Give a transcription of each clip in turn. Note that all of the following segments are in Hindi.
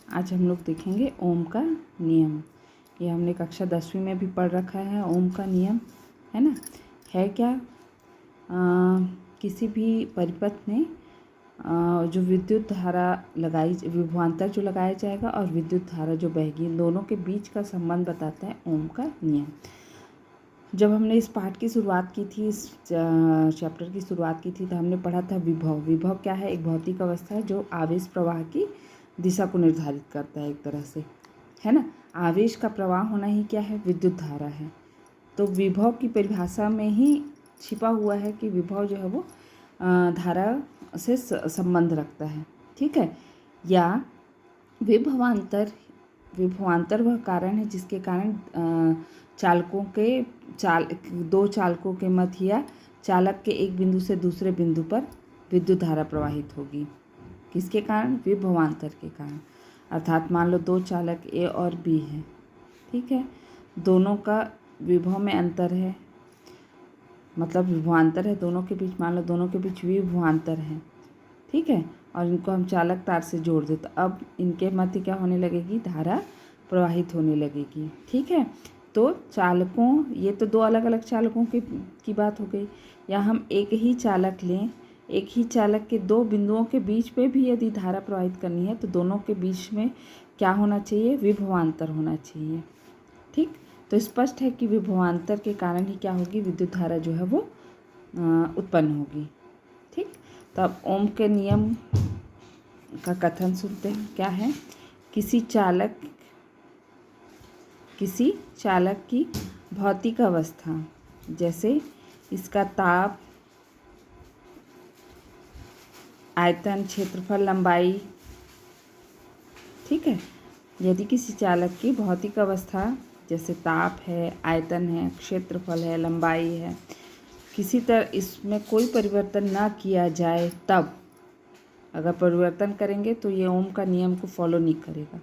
आज हम लोग देखेंगे ओम का नियम। ये हमने कक्षा 10वीं में भी पढ़ रखा है ओम का नियम, है ना। है क्या, किसी भी परिपथ में जो विद्युत धारा लगाई, विभवांतर जो लगाया जाएगा और विद्युत धारा जो बहेगी, इन दोनों के बीच का संबंध बताता है ओम का नियम। जब हमने इस पाठ की शुरुआत की थी, इस चैप्टर की शुरुआत की थी, तो हमने पढ़ा था विभव। विभव क्या है? एक भौतिक अवस्था है जो आवेश प्रवाह की दिशा को निर्धारित करता है एक तरह से, है ना। आवेश का प्रवाह होना ही क्या है? विद्युत धारा है। तो विभव की परिभाषा में ही छिपा हुआ है कि विभव जो है वो धारा से संबंध रखता है, ठीक है। या विभवांतर, विभवांतर वह कारण है जिसके कारण दो चालकों के मध्य या चालक के एक बिंदु से दूसरे बिंदु पर विद्युत धारा प्रवाहित होगी। किसके कारण? विभवांतर के कारण। अर्थात मान लो दो चालक ए और बी हैं, ठीक है। दोनों का विभव में अंतर है, मतलब विभवांतर है दोनों के बीच। मान लो दोनों के बीच विभवांतर है, ठीक है, और इनको हम चालक तार से जोड़ दें तो अब इनके मध्य क्या होने लगेगी? धारा प्रवाहित होने लगेगी, ठीक है। तो चालकों, ये तो दो अलग अलग चालकों की बात हो गई। या हम एक ही चालक लें, एक ही चालक के दो बिंदुओं के बीच पे भी यदि धारा प्रवाहित करनी है तो दोनों के बीच में क्या होना चाहिए? विभवांतर होना चाहिए, ठीक। तो स्पष्ट है कि विभवांतर के कारण ही क्या होगी? विद्युत धारा जो है वो उत्पन्न होगी, ठीक। तो अब ओम के नियम का कथन सुनते हैं। क्या है? किसी चालक की भौतिक अवस्था, जैसे इसका ताप, आयतन, क्षेत्रफल, लंबाई, ठीक है। यदि किसी चालक की भौतिक अवस्था जैसे ताप है, आयतन है, क्षेत्रफल है, लंबाई है, किसी तरह इसमें कोई परिवर्तन ना किया जाए, तब अगर परिवर्तन करेंगे तो ये ओम का नियम को फॉलो नहीं करेगा।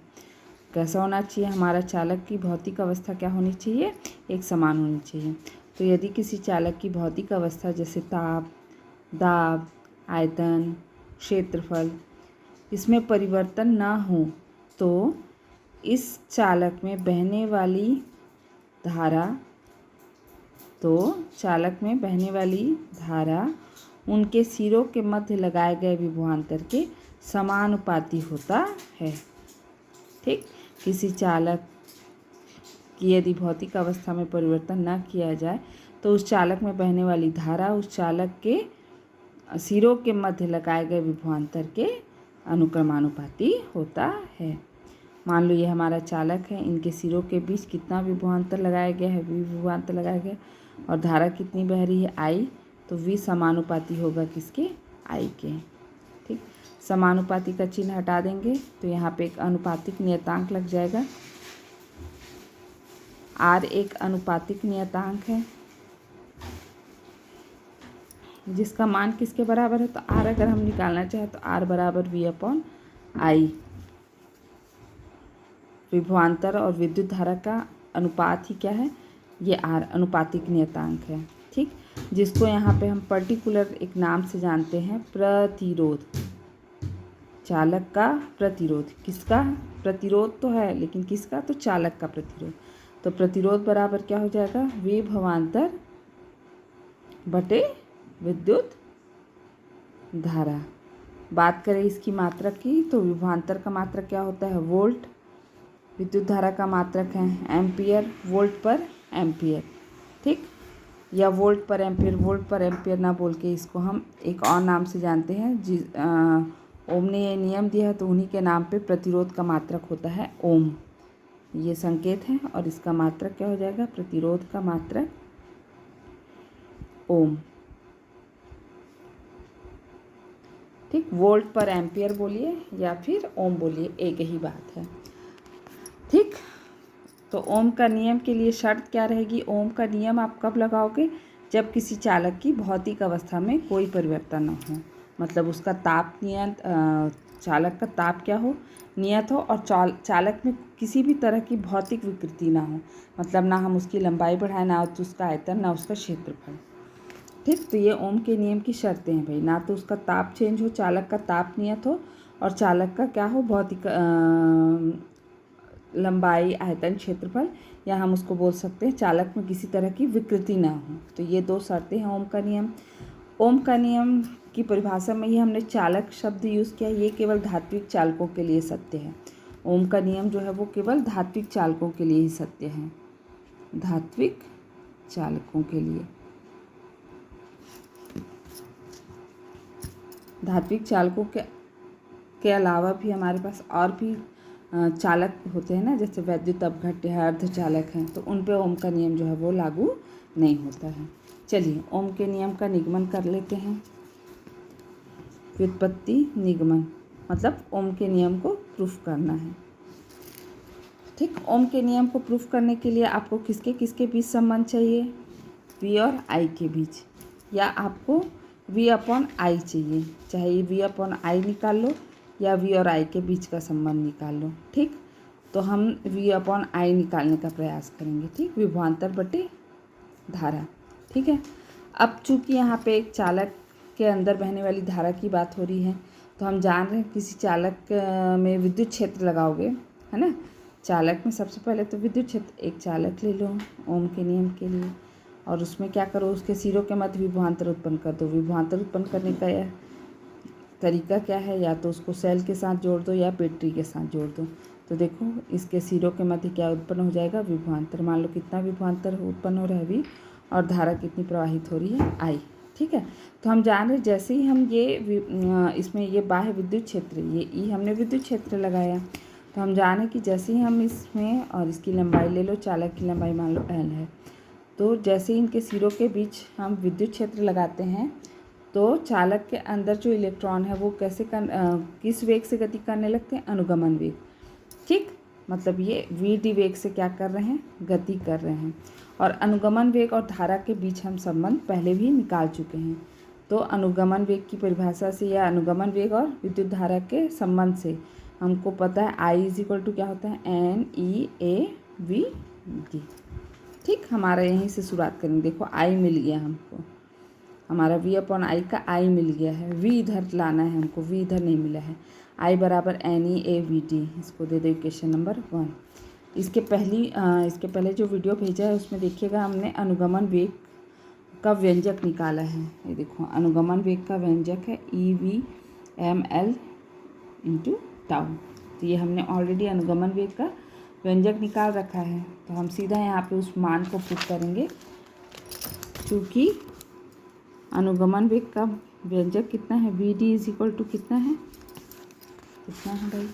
कैसा होना चाहिए? हमारा चालक की भौतिक अवस्था क्या होनी चाहिए? एक समान होनी चाहिए। तो यदि किसी चालक की भौतिक अवस्था जैसे ताप, दाब, आयतन, क्षेत्रफल, इसमें परिवर्तन ना हो तो इस चालक में बहने वाली धारा उनके सिरों के मध्य लगाए गए विभवांतर के समानुपाती होता है, ठीक। किसी चालक की यदि भौतिक अवस्था में परिवर्तन न किया जाए तो उस चालक में बहने वाली धारा उस चालक के सिरों के मध्य लगाए गए विभवांतर के अनुक्रमानुपाती होता है। मान लो ये हमारा चालक है, इनके सिरों के बीच कितना विभवांतर लगाया गया है? विभवांतर लगाया गया, और धारा कितनी बह रही है? आई। तो V समानुपाती होगा किसके? I के, ठीक। समानुपाती का चिन्ह हटा देंगे तो यहाँ पे एक अनुपातिक नियतांक लग जाएगा। R एक अनुपातिक नियतांक है जिसका मान किसके बराबर है? तो R अगर हम निकालना चाहें तो R बराबर V/I। विभवांतर और विद्युत धारा का अनुपात ही क्या है? ये R अनुपातिक नियतांक है, ठीक। जिसको यहाँ पे हम पर्टिकुलर एक नाम से जानते हैं, प्रतिरोध। चालक का प्रतिरोध। किसका प्रतिरोध? तो है, लेकिन किसका? तो चालक का प्रतिरोध। तो प्रतिरोध बराबर क्या हो जाएगा? विभवांतर बटे विद्युत धारा। बात करें इसकी मात्रक की तो विभवांतर का मात्रक क्या होता है? वोल्ट। विद्युत धारा का मात्रक है एम्पियर, वोल्ट पर एम्पियर, ठीक। या वोल्ट पर एम्पियर ना बोल के इसको हम एक और नाम से जानते हैं। ओम ने ये नियम दिया है तो उन्हीं के नाम पे प्रतिरोध का मात्रक होता है ओम। ये संकेत है और इसका मात्रक क्या हो जाएगा? प्रतिरोध का मात्रक ओम, ठीक। वोल्ट पर एम्पियर बोलिए या फिर ओम बोलिए, एक ही बात है, ठीक। तो ओम का नियम के लिए शर्त क्या रहेगी? ओम का नियम आप कब लगाओगे? जब किसी चालक की भौतिक अवस्था में कोई परिवर्तन न हो, मतलब उसका ताप चालक का ताप क्या हो? नियत हो, और चालक में किसी भी तरह की भौतिक विकृति ना हो, मतलब ना हम उसकी लंबाई बढ़ाएं, ना तो उसका आयतन, ना उसका क्षेत्रफल, ठीक। तो ये ओम के नियम की शर्तें हैं भाई। ना तो उसका ताप चेंज हो, चालक का ताप नियत हो, और चालक का क्या हो, भौतिक लंबाई, आयतन, क्षेत्रफल, या हम उसको बोल सकते हैं चालक में किसी तरह की विकृति ना हो। तो ये 2 शर्तें हैं ओम का नियम। ओम का नियम की परिभाषा में ही हमने चालक शब्द यूज़ किया, ये केवल धात्विक चालकों के लिए सत्य है। ओम का नियम जो है वो केवल धात्विक चालकों के लिए ही सत्य है, धात्विक चालकों के लिए। धात्विक चालकों के अलावा भी हमारे पास और भी चालक होते हैं ना, जैसे वैद्युत अपघट्य है, अर्धचालक हैं, तो उन पे ओम का नियम जो है वो लागू नहीं होता है। चलिए ओम के नियम का निगमन कर लेते हैं। व्युत्पत्ति निगमन मतलब ओम के नियम को प्रूफ करना है। ठीक, ओम के नियम को प्रूफ करने के लिए आपको किसके किसके बीच संबंध चाहिए, वी और आई के बीच, या आपको वी अपॉन आई चाहिए। चाहे वी अपॉन आई निकाल लो या वी और आई के बीच का संबंध निकाल लो। ठीक, तो हम वी अपॉन आई निकालने का प्रयास करेंगे। ठीक, विभवांतर बटे धारा। ठीक है, अब चूंकि यहाँ पे एक चालक के अंदर बहने वाली धारा की बात हो रही है, तो हम जान रहे हैं किसी चालक में विद्युत क्षेत्र लगाओगे, है ना। चालक में सबसे पहले तो विद्युत क्षेत्र, एक चालक ले लो ओम के नियम के लिए, और उसमें क्या करो, उसके सिरों के मध्य विभवांतर उत्पन्न कर दो। विभवांतर उत्पन्न करने का तरीका क्या है, या तो उसको सेल के साथ जोड़ दो या बैटरी के साथ जोड़ दो। तो देखो इसके सिरों के मध्य क्या उत्पन्न हो जाएगा, विभवांतर। मान लो कितना विभवांतर उत्पन्न हो रहा है, वी, और धारा कितनी प्रवाहित हो रही है, आई। ठीक है, तो हम जान रहे जैसे ही हम ये इसमें ये बाह्य विद्युत क्षेत्र, ये ई हमने विद्युत क्षेत्र लगाया, तो हम जाने कि जैसे ही हम इसमें, और इसकी लंबाई ले लो, चालक की लंबाई मान लो एल है, तो जैसे ही इनके सिरों के बीच हम विद्युत क्षेत्र लगाते हैं, तो चालक के अंदर जो इलेक्ट्रॉन है वो किस वेग से गति करने लगते हैं, अनुगमन वेग। ठीक, मतलब ये वी डी वेग से क्या कर रहे हैं, गति कर रहे हैं। और अनुगमन वेग और धारा के बीच हम संबंध पहले भी निकाल चुके हैं। तो अनुगमन वेग की परिभाषा से, या अनुगमन वेग और विद्युत धारा के संबंध से हमको पता है आई इज इक्वल टू क्या होता है, n e a v d. ठीक, हमारा यहीं से शुरुआत करेंगे। देखो आई मिल गया हमको, हमारा वी अपॉन आई का आई मिल गया है, वी इधर लाना है हमको, वी इधर नहीं मिला है। आई बराबर n e a v d, इसको दे दो इक्वेशन नंबर 1। इसके पहले जो वीडियो भेजा है उसमें देखिएगा हमने अनुगमन वेग का व्यंजक निकाला है। ये देखो अनुगमन वेग का व्यंजक है e v m l into tau. तो ये हमने ऑलरेडी अनुगमन वेग का व्यंजक निकाल रखा है, तो हम सीधा यहाँ पे उस मान को पुट करेंगे। क्योंकि अनुगमन वेग का व्यंजक कितना है, v d is equal to कितना है भाई,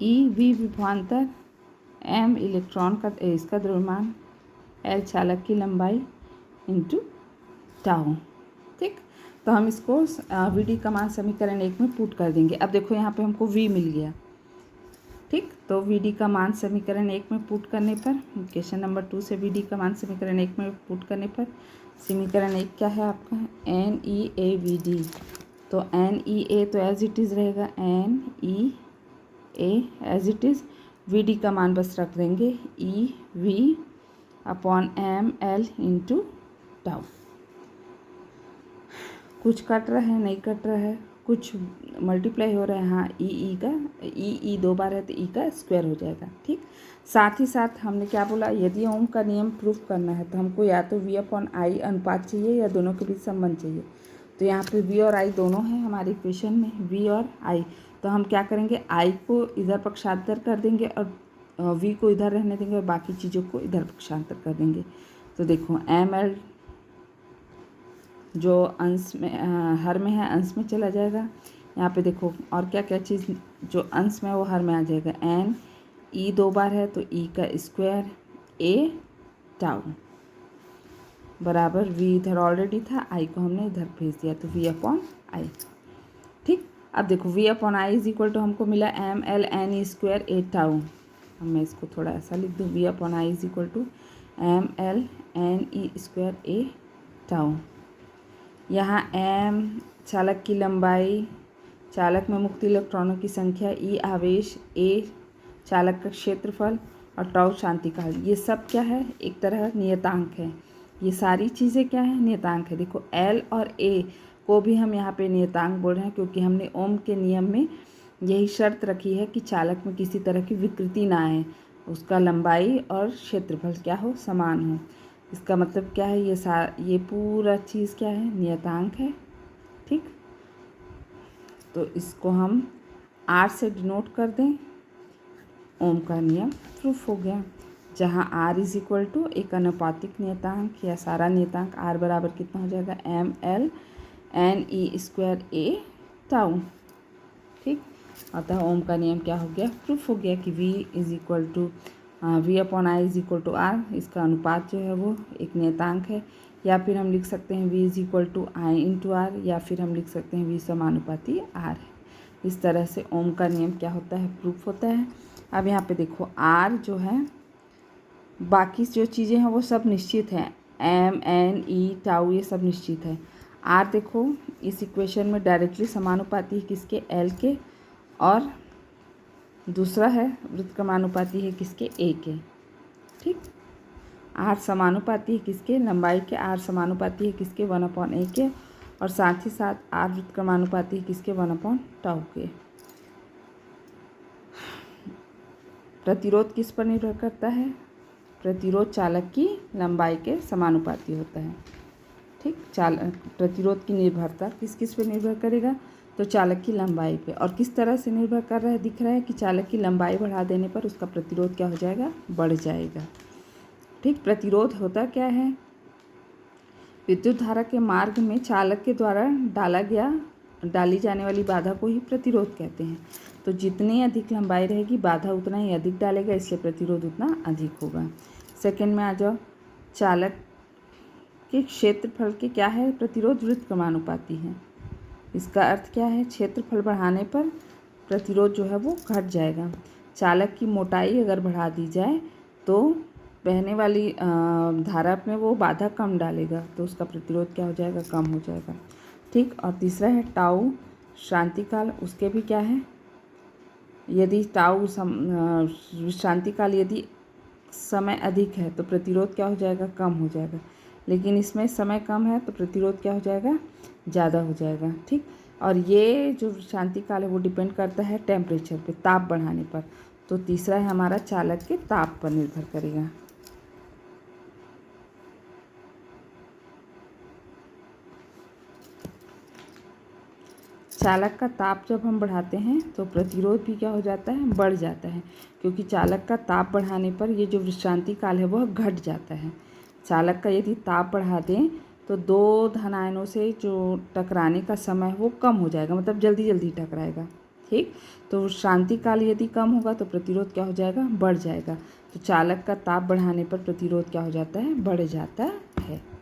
ई वी विभवांतर, एम इलेक्ट्रॉन का इसका द्रव्यमान, एल चालक की लंबाई इंटू टाउ। ठीक, तो हम इसको वी डी का मान समीकरण 1 में पुट कर देंगे। अब देखो यहाँ पे हमको वी मिल गया। ठीक, तो वी डी का मान समीकरण 1 में पुट करने पर, क्वेश्चन नंबर 2 से वी डी का मान समीकरण 1 में पुट करने पर, समीकरण 1 क्या है आपका, n e a v d. तो एन ई ए तो एज इट इज़ रहेगा, n e a as it is. V d का मान बस रख देंगे e v upon m l into tau. कुछ कट रहा है, नहीं कट रहा है, कुछ मल्टीप्लाई हो रहा है, हाँ ई का ई 2 बार है तो ई का स्क्वायर हो जाएगा। ठीक, साथ ही साथ हमने क्या बोला, यदि ओम का नियम प्रूफ करना है तो हमको या तो वी अपॉन आई अनुपात चाहिए या दोनों के बीच संबंध चाहिए। तो यहाँ पे वी और आई दोनों हैं हमारे इक्वेशन में, वी और आई। तो हम क्या करेंगे, आई को इधर पक्षांतर कर देंगे और वी को इधर रहने देंगे और बाकी चीज़ों को इधर पक्षांतर कर देंगे। तो देखो एम एल जो अंश में हर में है अंश में चला जाएगा। यहाँ पे देखो और क्या क्या चीज़ जो अंश में वो हर में आ जाएगा। एन ई 2 बार है तो ई का स्क्वायर ए टाउ बराबर वी इधर ऑलरेडी था, आई को हमने इधर भेज दिया तो वी अपॉन आई। ठीक, अब देखो V upon I is equal to हमको मिला M L N E square A tau. अब मैं इसको थोड़ा ऐसा लिख दूँ, V upon I is equal to M L N E square A tau. यहाँ एम चालक की लंबाई, चालक में मुक्त इलेक्ट्रॉनों की संख्या, ई आवेश, ए चालक का क्षेत्रफल और टाउ शांति काल, ये सब क्या है, एक तरह नियतांक है। ये सारी चीज़ें क्या है, नियतांक है। देखो L और A को भी हम यहाँ पे नियतांक बोल रहे हैं, क्योंकि हमने ओम के नियम में यही शर्त रखी है कि चालक में किसी तरह की विकृति ना आए, उसका लंबाई और क्षेत्रफल क्या हो, समान हो। इसका मतलब क्या है, ये पूरा चीज़ क्या है, नियतांक है। ठीक, तो इसको हम R से डिनोट कर दें, ओम का नियम प्रूफ हो गया। जहाँ R इज इक्वल टू एक अनुपातिक नियतांक या सारा नियतांक R बराबर कितना हो जाएगा, ml/n² टाउ। ठीक, अतः ओम का नियम क्या हो गया, प्रूफ हो गया कि V is equal to V/I is equal to R। इसका अनुपात जो है वो एक नियतांक है, या फिर हम लिख सकते हैं V is equal to I/R, या फिर हम लिख सकते हैं V समानुपाती R है। इस तरह से ओम का नियम क्या होता है, प्रूफ होता है। अब यहाँ पे देखो R जो है, बाकी जो चीज़ें हैं वो सब निश्चित हैं, M, N, E, टाउ ये सब निश्चित है। R देखो इस इक्वेशन में डायरेक्टली समानुपाती है किसके, L के, और दूसरा है व्युत्क्रमानुपाती है किसके, A के। ठीक, R समानुपाती है किसके, लंबाई के। R समानुपाती है किसके, 1/A के, और साथ ही साथ R व्युत्क्रमानुपाती है किसके, 1/टाउ के। प्रतिरोध किस पर निर्भर करता है, प्रतिरोध चालक की लंबाई के समानुपाती होता है। ठीक, प्रतिरोध की निर्भरता किस किस पे निर्भर करेगा, तो चालक की लंबाई पे। और किस तरह से निर्भर कर रहा है, दिख रहा है कि चालक की लंबाई बढ़ा देने पर उसका प्रतिरोध क्या हो जाएगा, बढ़ जाएगा। ठीक, प्रतिरोध होता क्या है, विद्युत धारा के मार्ग में चालक के द्वारा डाली जाने वाली बाधा को ही प्रतिरोध कहते हैं। तो जितनी अधिक लंबाई रहेगी बाधा उतना ही अधिक डालेगा, इसलिए प्रतिरोध उतना अधिक होगा। सेकंड में आ जाओ, चालक के क्षेत्रफल के क्या है, प्रतिरोध व्युत्क्रमानुपाती है। इसका अर्थ क्या है, क्षेत्रफल बढ़ाने पर प्रतिरोध जो है वो घट जाएगा। चालक की मोटाई अगर बढ़ा दी जाए तो बहने वाली धारा में वो बाधा कम डालेगा, तो उसका प्रतिरोध क्या हो जाएगा, कम हो जाएगा। ठीक, और तीसरा है टाउ शांतिकाल, उसके भी क्या है, यदि टाउ शांतिकाल यदि समय अधिक है तो प्रतिरोध क्या हो जाएगा, कम हो जाएगा। लेकिन इसमें समय कम है तो प्रतिरोध क्या हो जाएगा, ज़्यादा हो जाएगा। ठीक, और ये जो शांतिकाल है वो डिपेंड करता है टेम्परेचर पे, ताप बढ़ाने पर। तो तीसरा है हमारा चालक के ताप पर निर्भर करेगा। चालक का ताप जब हम बढ़ाते हैं तो प्रतिरोध भी क्या हो जाता है, बढ़ जाता है, क्योंकि चालक का ताप बढ़ाने पर ये जो विश्रांति काल है वह घट जाता है। चालक का यदि ताप बढ़ा दें तो दो धन आयनों से जो टकराने का समय वो कम हो जाएगा, मतलब जल्दी जल्दी टकराएगा। ठीक, तो शांति काल यदि कम होगा तो प्रतिरोध क्या हो जाएगा, बढ़ जाएगा। तो चालक का ताप बढ़ाने पर प्रतिरोध क्या हो जाता है, बढ़ जाता है।